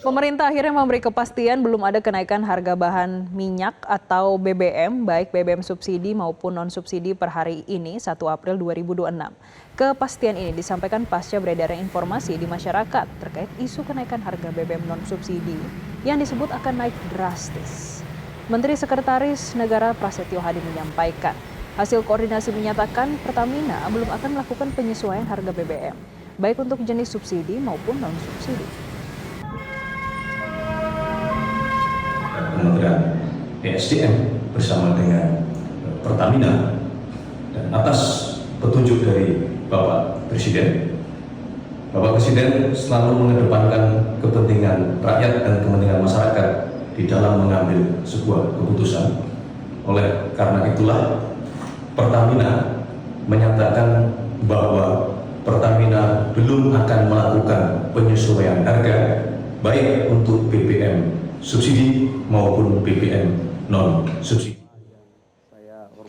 Pemerintah akhirnya memberi kepastian belum ada kenaikan harga bahan minyak atau BBM, baik BBM subsidi maupun non-subsidi per hari ini 1 April 2026. Kepastian ini disampaikan pasca beredarnya informasi di masyarakat terkait isu kenaikan harga BBM non-subsidi yang disebut akan naik drastis. Menteri Sekretaris Negara Prasetyo Hadi menyampaikan, hasil koordinasi menyatakan Pertamina belum akan melakukan penyesuaian harga BBM, baik untuk jenis subsidi maupun non-subsidi. Kementerian ESDM bersama dengan Pertamina dan atas petunjuk dari Bapak Presiden selalu mengedepankan kepentingan rakyat dan kepentingan masyarakat di dalam mengambil sebuah keputusan. Oleh karena itulah Pertamina menyatakan bahwa Pertamina belum akan melakukan penyesuaian harga baik untuk BBM subsidi maupun BBM non-subsidi.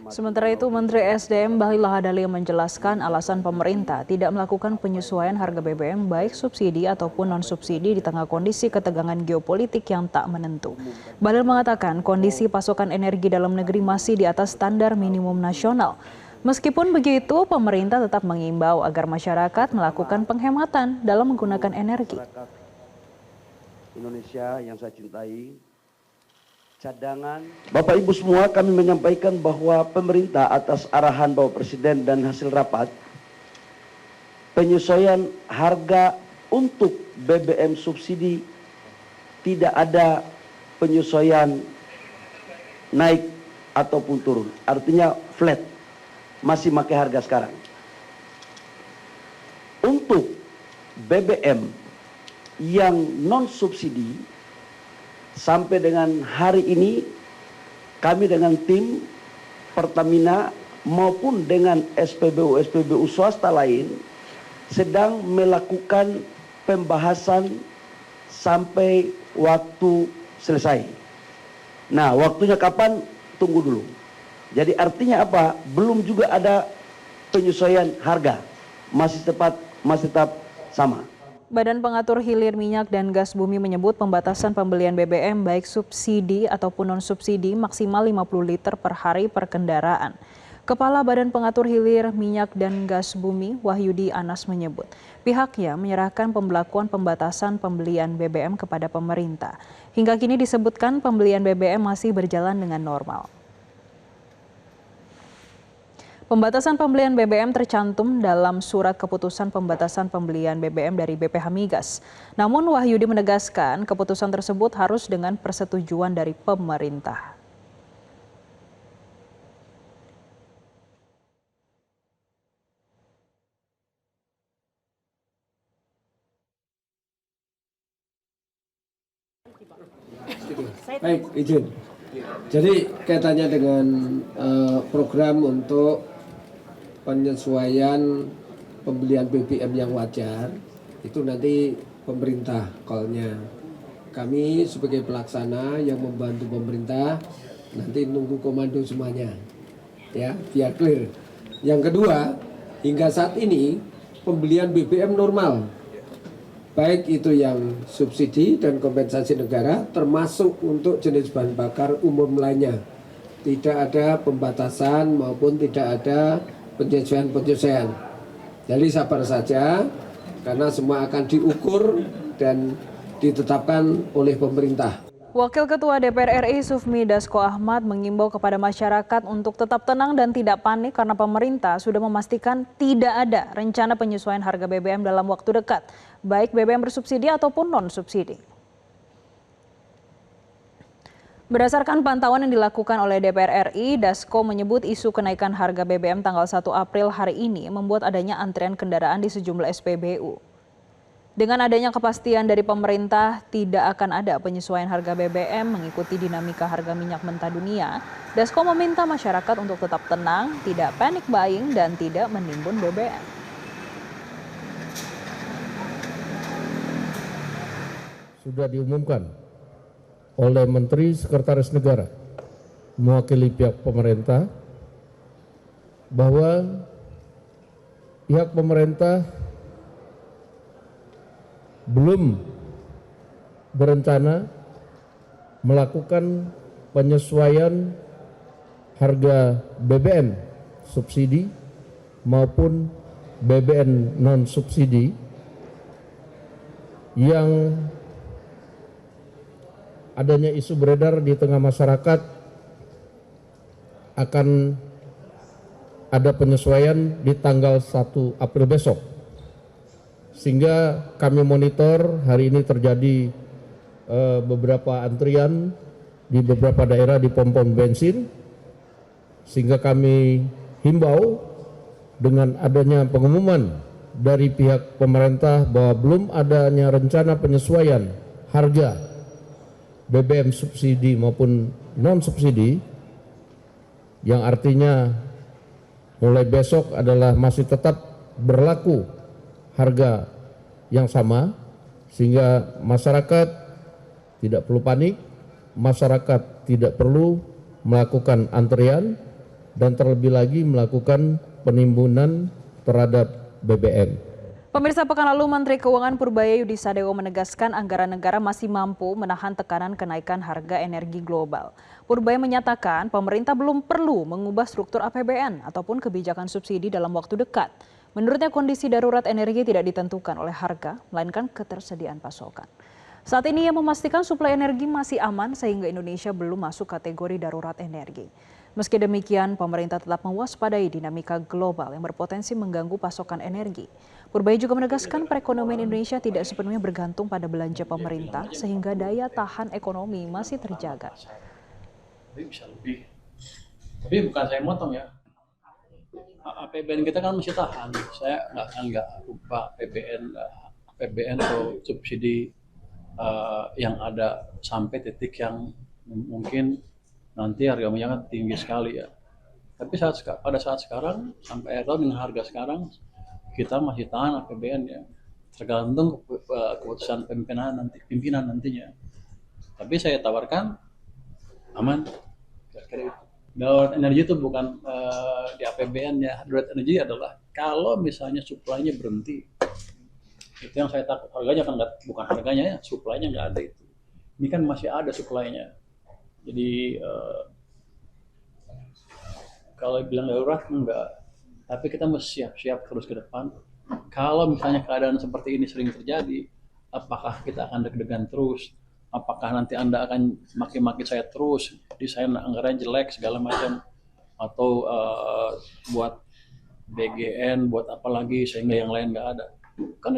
Sementara itu, Menteri SDM Bahlil Lahadalia menjelaskan alasan pemerintah tidak melakukan penyesuaian harga BBM baik subsidi ataupun non-subsidi di tengah kondisi ketegangan geopolitik yang tak menentu. Bahlil mengatakan kondisi pasokan energi dalam negeri masih di atas standar minimum nasional. Meskipun begitu, pemerintah tetap mengimbau agar masyarakat melakukan penghematan dalam menggunakan energi. Indonesia yang saya cintai, cadangan. Bapak Ibu semua, kami menyampaikan bahwa pemerintah atas arahan Bapak Presiden dan hasil rapat, penyesuaian harga untuk BBM subsidi tidak ada penyesuaian naik ataupun turun. Artinya flat, masih pakai harga sekarang. Untuk BBM yang non-subsidi, sampai dengan hari ini kami dengan tim Pertamina maupun dengan SPBU swasta lain sedang melakukan pembahasan sampai waktu selesai. Nah, waktunya kapan? Tunggu dulu. Jadi artinya apa? Belum juga ada penyesuaian harga. Masih tetap sama. Badan Pengatur Hilir Minyak dan Gas Bumi menyebut pembatasan pembelian BBM baik subsidi ataupun non-subsidi maksimal 50 liter per hari per kendaraan. Kepala Badan Pengatur Hilir Minyak dan Gas Bumi, Wahyudi Anas menyebut, pihaknya menyerahkan pembelakuan pembatasan pembelian BBM kepada pemerintah. Hingga kini disebutkan pembelian BBM masih berjalan dengan normal. Pembatasan pembelian BBM tercantum dalam surat keputusan pembatasan pembelian BBM dari BPH Migas. Namun Wahyudi menegaskan keputusan tersebut harus dengan persetujuan dari pemerintah. Baik, izin. Jadi kaitannya dengan program untuk penyesuaian pembelian BBM yang wajar, itu nanti pemerintah call-nya. Kami sebagai pelaksana yang membantu pemerintah nanti nunggu komando semuanya, ya, biar clear. Yang kedua, hingga saat ini pembelian BBM normal, baik itu yang subsidi dan kompensasi negara, termasuk untuk jenis bahan bakar umum lainnya. Tidak ada pembatasan maupun tidak ada penyesuaian. Jadi sabar saja, karena semua akan diukur dan ditetapkan oleh pemerintah. Wakil Ketua DPR RI Sufmi Dasko Ahmad mengimbau kepada masyarakat untuk tetap tenang dan tidak panik karena pemerintah sudah memastikan tidak ada rencana penyesuaian harga BBM dalam waktu dekat, baik BBM bersubsidi ataupun non-subsidi. Berdasarkan pantauan yang dilakukan oleh DPR RI, Dasko menyebut isu kenaikan harga BBM tanggal 1 April hari ini membuat adanya antrian kendaraan di sejumlah SPBU. Dengan adanya kepastian dari pemerintah tidak akan ada penyesuaian harga BBM mengikuti dinamika harga minyak mentah dunia, Dasko meminta masyarakat untuk tetap tenang, tidak panic buying, dan tidak menimbun BBM. Sudah diumumkan oleh Menteri Sekretaris Negara mewakili pihak pemerintah bahwa pihak pemerintah belum berencana melakukan penyesuaian harga BBM subsidi maupun BBM non-subsidi yang adanya isu beredar di tengah masyarakat akan ada penyesuaian di tanggal 1 April besok. Sehingga kami monitor hari ini terjadi beberapa antrian di beberapa daerah di pom-pom bensin, sehingga kami himbau dengan adanya pengumuman dari pihak pemerintah bahwa belum adanya rencana penyesuaian harga BBM subsidi maupun non-subsidi, yang artinya mulai besok adalah masih tetap berlaku harga yang sama, sehingga masyarakat tidak perlu panik, masyarakat tidak perlu melakukan antrian, dan terlebih lagi melakukan penimbunan terhadap BBM. Pemirsa, pekan lalu Menteri Keuangan Purbaya Yudi Sadewo menegaskan anggaran negara masih mampu menahan tekanan kenaikan harga energi global. Purbaya menyatakan pemerintah belum perlu mengubah struktur APBN ataupun kebijakan subsidi dalam waktu dekat. Menurutnya kondisi darurat energi tidak ditentukan oleh harga, melainkan ketersediaan pasokan. Saat ini ia memastikan suplai energi masih aman sehingga Indonesia belum masuk kategori darurat energi. Meski demikian, pemerintah tetap mewaspadai dinamika global yang berpotensi mengganggu pasokan energi. Purbaya juga menegaskan perekonomian Indonesia tidak sepenuhnya bergantung pada belanja pemerintah sehingga daya tahan ekonomi masih terjaga. Bisa lebih. Tapi bukan saya motong ya. APBN kita kan masih tahan. Saya nggak ubah APBN atau subsidi yang ada sampai titik yang mungkin nanti harga minyak tinggi sekali ya. Tapi pada saat sekarang sampai akhir tahun dengan harga sekarang kita masih tahan APBN ya. Tergantung keputusan pimpinan nantinya. Tapi saya tawarkan aman. Darurat energi itu bukan di APBN ya. Darurat energi adalah kalau misalnya suplainya berhenti. Itu yang saya takut. Harganya kan bukan harganya ya, suplainya nggak ada itu. Ini kan masih ada suplainya. Jadi kalau bilang darurat enggak, tapi kita mesti siap-siap terus ke depan. Kalau misalnya keadaan seperti ini sering terjadi, apakah kita akan deg-degan terus? Apakah nanti Anda akan maki-maki saya terus, desain anggaran jelek segala macam, atau buat BGN, buat apa lagi sehingga yang lain nggak ada? Kan